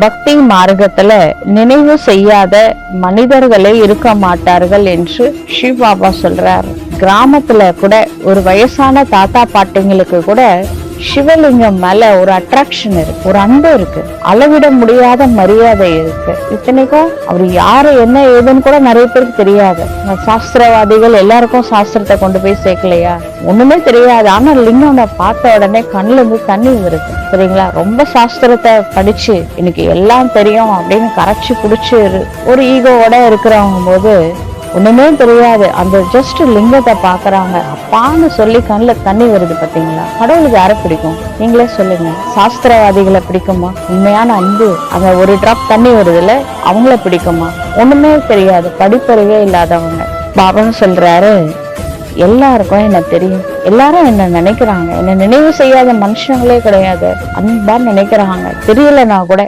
பக்தி மார்க்கத்துல நினைவு செய்யாத மனிதர்களே இருக்க மாட்டார்கள் என்று சிவ பாபா சொல்றார். கிராமத்துல கூட ஒரு வயசான தாத்தா பாட்டிங்களுக்கு கூட சிவலிங்கம் மேல ஒரு அட்ராக்ஷன் இருக்கு, ஒரு அன்பு இருக்கு, அளவிட முடியாத மரியாதை இருக்கு. இத்தனைக்கும் அவர் யாரு என்ன ஏதுன்னு கூட நிறைய பேருக்கு தெரியாது. சாஸ்திரவாதிகள் எல்லாருக்கும் சாஸ்திரத்தை கொண்டு போய் சேர்க்கலையா, ஒண்ணுமே தெரியாது. ஆனா லிங்கம் பார்த்த உடனே கண்ணுல இருந்து தண்ணி வருது. சரிங்களா, ரொம்ப சாஸ்திரத்தை படிச்சு எனக்கு எல்லாம் தெரியும் அப்படின்னு கரைச்சி குடிச்சு ஒரு ஈகோவோட இருக்கிறவங்க போது ஒண்ணுமே தெரியாது, அந்த ஜஸ்ட் லிங்கத்தை பாக்குறாங்க, அப்பான்னு சொல்லி கண்ணுல தண்ணி வருது. பாத்தீங்களா, கடவுளுக்கு யாரை பிடிக்கும் நீங்களே சொல்லுங்க? சாஸ்திரவாதிகளை பிடிக்குமா? உண்மையான அன்பு அந்த ஒரு டிராப் தண்ணி வருதுல அவங்கள பிடிக்குமா? ஒண்ணுமே தெரியாது, படிப்பறிவே இல்லாதவங்க. பாபா சொல்றாரு, எல்லாருக்கும் என்ன தெரியும், எல்லாரும் என்ன நினைக்கிறாங்க, என்ன நினைவு செய்யாத மனுஷங்களே கிடையாது, அன்பா நினைக்கிறாங்க, தெரியலன்னா கூட